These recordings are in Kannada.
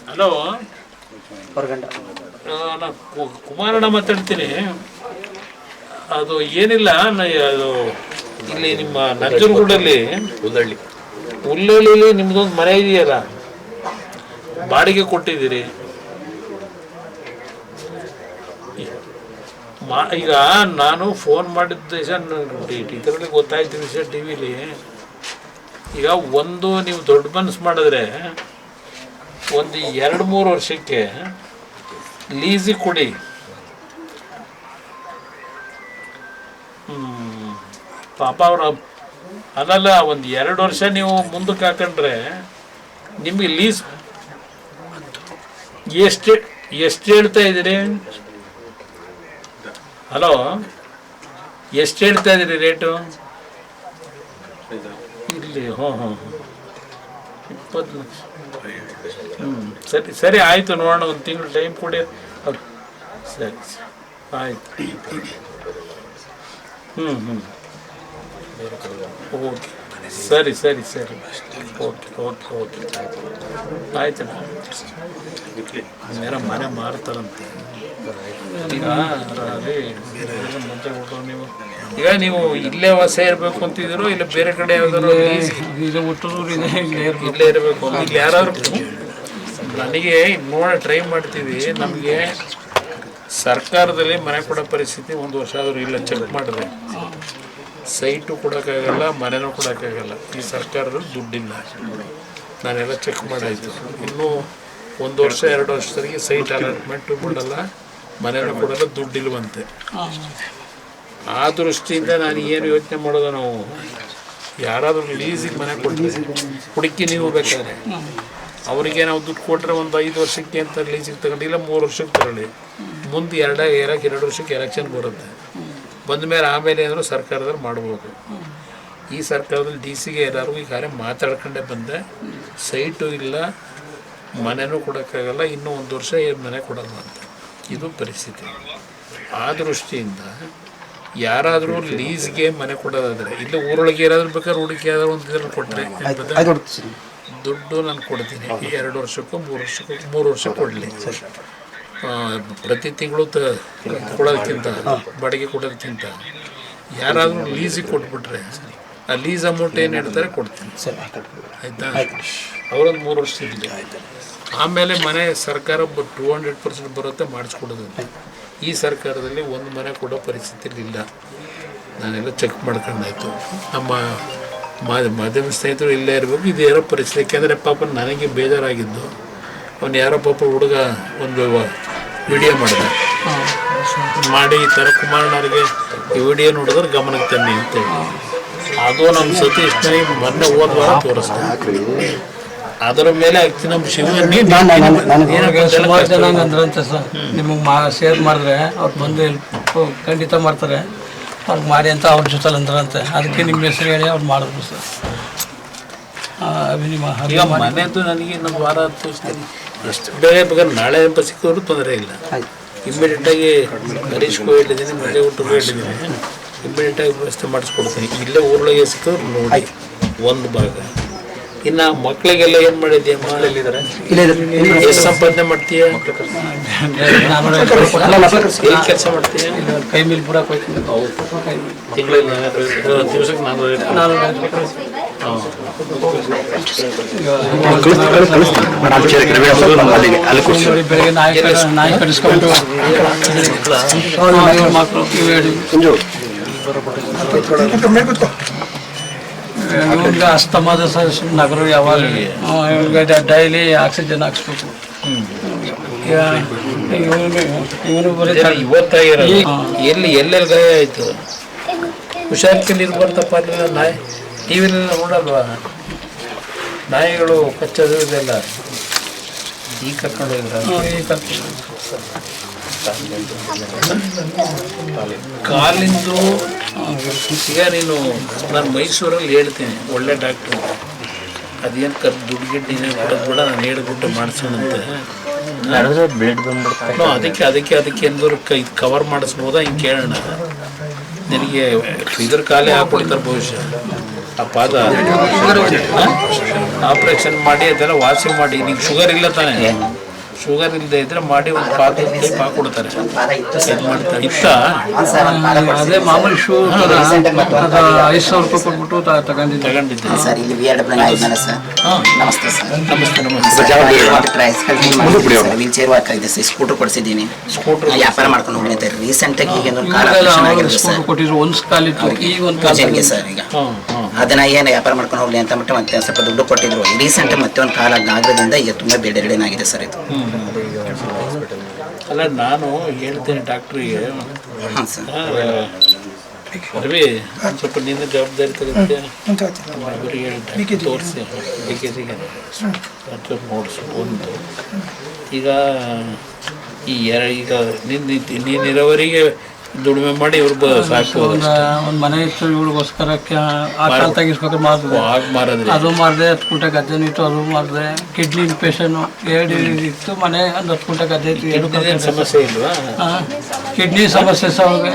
ಹಲೋ, ನಾನು ಕುಮಾರಣ್ಣ ಮಾತಾಡ್ತೀನಿ. ಅದು ಏನಿಲ್ಲ, ಅದು ಇಲ್ಲಿ ನಿಮ್ಮ ನಂಜನಗೂಡಲ್ಲಿ ಹುಲ್ಲಳ್ಳಿಲಿ ನಿಮ್ದೊಂದು ಮನೆ ಇದೆಯಲ್ಲ, ಬಾಡಿಗೆ ಕೊಟ್ಟಿದ್ದೀರಿ. ಈಗ ನಾನು ಫೋನ್ ಮಾಡಿದ ದಿವಸ ಇದರಲ್ಲಿ ಗೊತ್ತಾಯ್ತು ವಿಷಯ ಟಿ ವಿಲಿ. ಈಗ ಒಂದು ನೀವು ದೊಡ್ಡ ಮನಸ್ಸು ಮಾಡಿದ್ರೆ ಒಂದು 2-3 ವರ್ಷಕ್ಕೆ ಲೀಸಿಗೆ ಕೊಡಿ. ಪಾಪ ಅವ್ರ ಅದಲ್ಲ, ಒಂದು 2 ವರ್ಷ ನೀವು ಮುಂದಕ್ಕೆ ಹಾಕೊಂಡ್ರೆ ನಿಮಗೆ ಲೀಸ್ ಎಷ್ಟು ಹೇಳ್ತಾ ಇದ್ದೀರಿ? ಹಲೋ, ಎಷ್ಟು ಹೇಳ್ತಾ ಇದ್ದೀರಿ ರೇಟು ಇಲ್ಲಿ? 20 ಲಕ್ಷ. ಸರಿ ಸರಿ, ಆಯಿತು, ನೋಡೋಣ, ಒಂದು ತಿಂಗಳು ಟೈಮ್ ಕೊಡಿ. ಸರಿ ಆಯಿತು. ಓಕೆ, ಸರಿ ಸರಿ ಸರಿ, ಓಕೆ ಓಕೆ ಓಕೆ, ಆಯ್ತು. ಮೇರ ಮನೆ ಮಾರ್ತಾರಂತೆ ಈಗ. ಅದೇ ಮುಂಚೆ ಕೊಟ್ಟರು ನೀವು. ಈಗ ನೀವು ಇಲ್ಲೇ ವಾಸ ಇರಬೇಕು ಅಂತಿದ್ದೀರೋ ಇಲ್ಲ ಬೇರೆ ಕಡೆ ಯಾವ್ದಾದ್ರು? ಇಲ್ಲೇ ಇರಬೇಕು. ಇಲ್ಲಿ ಯಾರಾದ್ರು ನನಗೆ ಟ್ರೈ ಮಾಡ್ತೀವಿ. ನಮಗೆ ಸರ್ಕಾರದಲ್ಲಿ ಮನೆ ಕೊಡೋ ಪರಿಸ್ಥಿತಿ 1 ವರ್ಷ ಆದರೂ ಇಲ್ಲ. ಚೆಕ್ ಮಾಡಿದ್ರೆ ಸೈಟು ಕೊಡೋಕ್ಕಾಗಲ್ಲ, ಮನೆನೂ ಕೊಡೋಕ್ಕಾಗಲ್ಲ. ಈ ಸರ್ಕಾರದಲ್ಲಿ ದುಡ್ಡಿಲ್ಲ. ನಾನೆಲ್ಲ ಚೆಕ್ ಮಾಡಾಯಿತು. ಇನ್ನೂ 1 ವರ್ಷ 2 ವರ್ಷದವರೆಗೆ ಸೈಟ್ ಅಲಾಟ್ಮೆಂಟು ಕೊಡಲ್ಲ, ಮನೆನೂ ಕೊಡಲ್ಲ, ದುಡ್ಡಿಲ್ವಂತೆ. ಆ ದೃಷ್ಟಿಯಿಂದ ನಾನು ಏನು ಯೋಚನೆ ಮಾಡೋದು, ನಾವು ಯಾರಾದರೂ ಲೀಸಿಗೆ ಮನೆ ಕೊಟ್ಟರೆ ಹುಡುಕಿ ನೀವು ಬೇಕಾದ್ರೆ ಅವರಿಗೆ ನಾವು ದುಡ್ಡು ಕೊಟ್ಟರೆ ಒಂದು 5 ವರ್ಷಕ್ಕೆ ಅಂತ ಲೀಸಿಗೆ ತಗೊಂಡಿಲ್ಲ, 3 ವರ್ಷಕ್ಕೆ ತಗೊಳ್ಳಿ. ಮುಂದೆ 2 ವರ್ಷಕ್ಕೆ ಎಲೆಕ್ಷನ್ ಬರುತ್ತೆ. ಬಂದ ಮೇಲೆ ಆಮೇಲೆ ಏನಾದರೂ ಸರ್ಕಾರದಲ್ಲಿ ಮಾಡ್ಬೋದು. ಈ ಸರ್ಕಾರದಲ್ಲಿ ಡಿ ಸಿಗೆ ಎಲ್ಲರಿಗೂ ಈ ಕಾರ್ಯ ಮಾತಾಡ್ಕೊಂಡೇ ಬಂದೆ. ಸೈಟು ಇಲ್ಲ, ಮನೆನೂ ಕೊಡೋಕ್ಕಾಗಲ್ಲ, ಇನ್ನೂ 1 ವರ್ಷ ಮನೆ ಕೊಡಲ್ಲ ಅಂತ. ಇದು ಪರಿಸ್ಥಿತಿ. ಆ ದೃಷ್ಟಿಯಿಂದ ಯಾರಾದರೂ ಲೀಸ್ಗೆ ಮನೆ ಕೊಡೋದಾದರೆ ಇಲ್ಲ ಊರೊಳಗೆ ಏನಾದರೂ ಬೇಕಾದ್ರೆ ಹುಡುಕಿ ಯಾವ್ದಾದ್ರು ಒಂದು ಇದರಲ್ಲಿ ಕೊಟ್ಟರೆ ದುಡ್ಡು ನಾನು ಕೊಡ್ತೀನಿ. 2 ವರ್ಷಕ್ಕೂ 3 ವರ್ಷಕ್ಕೂ ಕೊಡಲಿ. ಪ್ರತಿ ತಿಂಗಳು ಕೊಡೋದಕ್ಕಿಂತ, ಬಾಡಿಗೆ ಕೊಡೋದಕ್ಕಿಂತ ಯಾರಾದರೂ ಲೀಸಿಗೆ ಕೊಟ್ಬಿಟ್ರೆ ಆ ಲೀಸ್ ಅಮೌಂಟ್ ಏನು ಹೇಳ್ತಾರೆ ಕೊಡ್ತೀನಿ. ಆಯಿತಾ? ಅವರೊಂದು 3 ವರ್ಷ ಇರಲಿ. ಆಮೇಲೆ ಮನೆ ಸರ್ಕಾರ 200% ಬರುತ್ತೆ, ಮಾಡಿಸ್ಕೊಡೋದು. ಈ ಸರ್ಕಾರದಲ್ಲಿ ಒಂದು ಮನೆ ಕೊಡೋ ಪರಿಸ್ಥಿತಿಯಲ್ಲಿ ಇಲ್ಲ. ನಾನೆಲ್ಲ ಚೆಕ್ ಮಾಡ್ಕೊಂಡಾಯ್ತು. ನಮ್ಮ ಮಾಧ್ಯಮ ಸ್ನೇಹಿತರು ಇಲ್ಲೇ ಇರಬೇಕು. ಇದು ಯಾರೋ ಪರಿಸ್ಥಿತಿ. ಯಾಕೆಂದರೆ ಪಾಪ ನನಗೆ ಬೇಜಾರಾಗಿದ್ದು, ಅವನು ಯಾರೋ ಪಾಪ ಹುಡುಗ ಒಂದು ವಿಡಿಯೋ ಮಾಡಿ ಈ ಥರ ಕುಮಾರಣ್ಣವ್ರಿಗೆ ಈ ವಿಡಿಯೋ ನೋಡಿದ್ರೆ ಗಮನಕ್ಕೆ ತನ್ನಿ ಅಂತೇಳಿ. ಅದು ನಮ್ಮ ಸತೀಶ್ ಮೊನ್ನೆ ಹೋದ ವಾರ ತೋರಿಸ್ತಾರೆ. ಅದರ ಮೇಲೆ ಆಗ್ತೀನಿ ನಮ್ಮ ಶಿವ ಸುಮಾರು ಜನ ಅಂದ್ರಂತೆ ಸರ್, ನಿಮಗೆ ಶೇರ್ ಮಾಡಿದ್ರೆ ಅವ್ರು ಬಂದು ಖಂಡಿತ ಮಾಡ್ತಾರೆ, ಅವ್ರಿಗೆ ಮಾಡಿ ಅಂತ ಅವ್ರ ಜೊತೆ ಅಂದ್ರಂತೆ. ಅದಕ್ಕೆ ನಿಮ್ಮ ಹೆಸರು ಹೇಳಿ ಅವ್ರು ಮಾಡಿದ್ರು ಸರ್. ಈಗ ಮನೆಯದು ನನಗೆ ಇನ್ನೊಂದು ವಾರ ತೋರಿಸ್ತೀನಿ. ಎಷ್ಟು ಬೇಗ ಬೇಕಾದ್ರೆ ನಾಳೆ ಅಂತ ಸಿಕ್ಕೋರು ತೊಂದರೆ ಇಲ್ಲ. ಇಮ್ಮಿಡಿಯೇಟಾಗಿ ಹರೀಶ್ಗೂ ಹೇಳಿದ್ದೀನಿ, ಮನೆ ಊಟಕ್ಕೂ ಹೇಳಿದ್ದೀನಿ, ಇಮ್ಮಿಡಿಯೇಟಾಗಿ ವ್ಯವಸ್ಥೆ ಮಾಡಿಸ್ಕೊಡ್ತೀನಿ. ಇಲ್ಲೇ ಊರೊಳಗೆ ಸಿಕ್ಕೋರು ನೋಡಿ ಒಂದು ಭಾಗ. ಇನ್ನು ಮಕ್ಕಳಿಗೆಲ್ಲ ಏನು ಮಾಡಿದ್ಯಾ? ಮಕ್ಕಳಿದ್ದಾರೆ, ಎಷ್ಟು ಸಂಪಾದನೆ ಮಾಡ್ತೀಯ? ಎಲ್ಲಿ ಕೆಲಸ ಮಾಡ್ತೀಯ? ಕೈ ಮೇಲೆ ಕೂಡ ತಿಂಗಳಲ್ಲಿ ದಿವಸಕ್ಕೆ 400. ಬೆಳಗ್ಗೆ ನಾಯಿ ಕಡಿಸ್ಕೊಂಡು ಇವ್ರಿಗೆ ಅಸ್ತಮಾದ ನಗರ ಯಾವಾಗ ಇವ್ರಿಗೆ ಡೈಲಿ ಆಕ್ಸಿಜನ್ ಹಾಕ್ಸ್ಬೇಕು. ಇವನು ಎಲ್ಲೆಲ್ಲಿ ಗಾಯ ಆಯಿತು, ಹುಷಾರಿಕೆ ನೀರು ಬರ್ತಪ್ಪ. ನಾಯಿ ಟಿ ವಿಲೆಲ್ಲ ನೋಡಲ್ವಾ, ನಾಯಿಗಳು ಕಚ್ಚೋದು ಇದೆಲ್ಲ. ಈಗ ಕರ್ಕೊಂಡು ಕಾಲಿಂದು. ಈಗ ನೀನು ನಾನು ಮೈಸೂರಲ್ಲಿ ಹೇಳ್ತೀನಿ, ಒಳ್ಳೆ ಡಾಕ್ಟ್ರು, ಅದೇನು ದುಡ್ಡು ಗಿಡ್ಡಿನೇ ಕೊಡೋದು ಕೂಡ ನಾನು ಹೇಳ್ಬಿಟ್ಟು ಮಾಡಿಸೋಣಂತೆ. ಅದಕ್ಕೆ ಎಂದೂ ಇದು ಕವರ್ ಮಾಡಿಸ್ಬೋದಾ ಹಿಂಗೆ ಕೇಳೋಣ. ನಿನಗೆ ಇದ್ರ ಕಾಲೇ ಹಾಕ್ಬಿಡ್ತಾರೆ ಬಹುಶಃ. ಆ ಪಾದ ಆಪ್ರೇಷನ್ ಮಾಡಿ ಅದೆಲ್ಲ ವಾಸಿ ಮಾಡಿ ನಿಂಗೆ ಶುಗರ್ ಇಲ್ಲ ತಾನೆ, ಶುಗರ್ ಇಲ್ಲದೆ ಇದ್ರೆ ಮಾಡಿ ಒಂದು ಪಾದ ಹಾಕೊಡ್ತಾರೆ. ಇತ್ತ ಅದೇ ಮಾಮೂಲಿ ಶೂ ಅದು 5,000 ರೂಪಾಯಿ ಕೊಟ್ಬಿಟ್ಟು ತಗೊಂಡಿದ್ದೆ ಸರ್. ಇಲ್ಲಿ ನಮಸ್ತೆ ಸರ್. ನಮಸ್ತೆ. ವೀಲ್ ಚೇರ್ ವರ್ಕ್ ಇದೆ ಸರ್. ಸ್ಕೂಟರ್ ಕೊಡಿಸಿದ್ದೀನಿ, ವ್ಯಾಪಾರ ಮಾಡ್ಕೊಂಡು ಹೋಗಿ ಅಂತ ರೀಸೆಂಟ್ ಆಗಿ ಈಗ ಸ್ಕೂಟರ್ ಕೊಟ್ಟಿದ್ರು. ಒಂದು ಕಾಲಿತ್ತು, ಈಗ ಒಂದು ಕಾಲಿಗೆ ಸರ್. ಈಗ ಅದನ್ನ ಏನು ವ್ಯಾಪಾರ ಮಾಡ್ಕೊಂಡು ಹೋಗ್ಲಿ ಅಂತ ಮತ್ತೆ ಸ್ವಲ್ಪ ದುಡ್ಡು ಕೊಟ್ಟಿದ್ರು. ರೀಸೆಂಟ್ ಮತ್ತೆ ಒಂದು ಕಾಲ ಆಗದಿಂದ ಈಗ ತುಂಬಾ ಬೇಡೇನಾಗಿದೆ ಸರ್ ಇದು. ಅಲ್ಲ ನಾನು ಹೇಳ್ತೇನೆ ಡಾಕ್ಟ್ರಿಗೆ, ಹಾಂ ಸರ್. ರವಿ ಸ್ವಲ್ಪ ನಿನ್ನ ಜವಾಬ್ದಾರಿ ತಗುತ್ತೆ, ಅವರಿಗೆ ತೋರಿಸಿ ಡಿಕೆಸಿಗೆ ನೋಡಿಸು. ಒಂದು ಈಗ ಈಗ ನೀರಿನವರಿಗೆ ದುಡಿಮೆ ಮಾಡಿ ಇವ್ರು ಸಾಕ್ಬೋದು. ಒಂದು ಮನೆ ಇತ್ತು ಇವ್ರಿಗೋಸ್ಕರ ಆ ಕಾಲ ತೆಗಿಸ್ಬೇಕಾದ್ರೆ ಮಾರಿದ್ರೆ ಅದು ಮಾಡಿದೆ. 10 ಗುಂಟೆ ಗದ್ದೆ ಇತ್ತು, ಅದು ಮಾಡಿದೆ. ಕಿಡ್ನಿ ಇನ್ಫೆಕ್ಷನು 2 ಇತ್ತು. ಮನೆ ಒಂದು 10 ಗುಂಟೆ ಗದ್ದೆ ಇತ್ತು. 2 ಸಮಸ್ಯೆ ಇಲ್ವಾ? ಕಿಡ್ನಿ ಸಮಸ್ಯೆ ಸಹ ಅವ್ರಿಗೆ.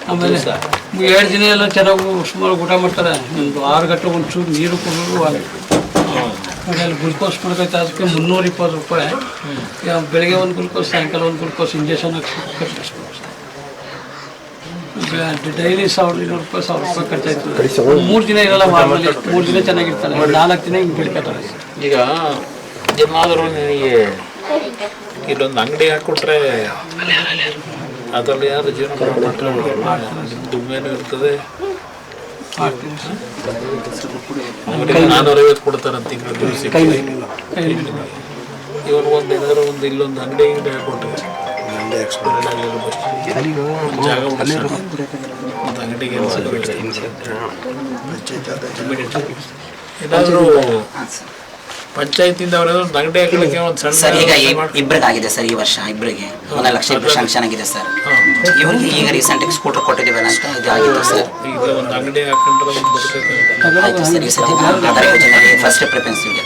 ಆಮೇಲೆ 7 ದಿನ ಎಲ್ಲ ಚೆನ್ನಾಗಿ ಸುಮಾರು ಊಟ ಮಾಡ್ತಾರೆ. ಒಂದು 6 ಗಂಟೆ ಒಂಚೂರು ನೀರು ಕುಡಿದ್ರು ಆಮೇಲೆ ಗ್ಲುಕೋಸ್ ಕೊಡ್ತೈತೆ. ಅದಕ್ಕೆ 320 ರೂಪಾಯಿ. ಬೆಳಗ್ಗೆ ಒಂದು ಗ್ಲುಕೋಸ್, ಸಾಯಂಕಾಲ ಒಂದು ಗ್ಲುಕೋಸ್ ಇಂಜೆಕ್ಷನ್ ಹಾಕಿ ಡೈಲಿ 1,200 ರೂಪಾಯಿ 1,000 ರೂಪಾಯಿ ಖರ್ಚಾಯ್ತು. 3 ದಿನ ಇರಲ್ಲ ಮಾರ್ಮಲ್ಲಿ. 3 ದಿನ ಚೆನ್ನಾಗಿರ್ತಾರೆ, 4 ದಿನ ಹಿಂಗೆ ಬೆಳ್ಕೊತಾರೆ. ಈಗ ಏನಾದರೂ ನಿನಗೆ ಇಲ್ಲೊಂದು ಅಂಗಡಿ ಹಾಕ್ಕೊಟ್ರೆ ಅದರಲ್ಲಿ ಯಾರು ಜೀವನ ದುಮ್ಮೇನೂ ಇರ್ತದೆ. ಅಂಗಡಿಗೆ 450 ಕೊಡ್ತಾರಂತ ತಿಂಗಳು ದಿವಸಕ್ಕೆ. ಇವರು ಏನಾದ್ರು ಇಲ್ಲೊಂದು ಅಂಗಡಿ ಹಾಕ್ಕೊಟ್ರೆ ಜಾಗ ಒಂದು ಅಂಗಡಿಗೆ ಏನಾದರೂ ಪಂಚಾಯತಿಂದ ಅವರೇನೋ ಅಂಗಡಿ ಹಾಕಲಿಕ್ಕೆ ಒಂದು ಸಣ್ಣ ಸರ್. ಈಗ ಇಬ್ಬರಿಗಾಗಿದೆ ಸರ್. ಈ ವರ್ಷ ಇಬ್ಬರಿಗೆ 1 ಲಕ್ಷ ಶಾಂಕ್ಷನ್ ಆಗಿದೆ ಸರ್. ಇವ್ರಿಗೆ ಈಗ ರೀಸೆಂಟ್ ಸ್ಕೂಟರ್ ಕೊಟ್ಟಿದ್ದೀವಲ್ಲ ಅಂತ ಇದು ಆಗಿತ್ತು ಸರ್. ಈಗ ಒಂದು ಅಂಗಡಿ ಹಾಕೊಂಡ್ರೆ ಒಂದು ಆಯ್ತು ಸರ್. ಈ ಸತಿ ಆಧಾರ ಯೋಜನೆಯಲ್ಲಿ ಫಸ್ಟ್ ಪ್ರಿಫರೆನ್ಸ್ ಇದೆ.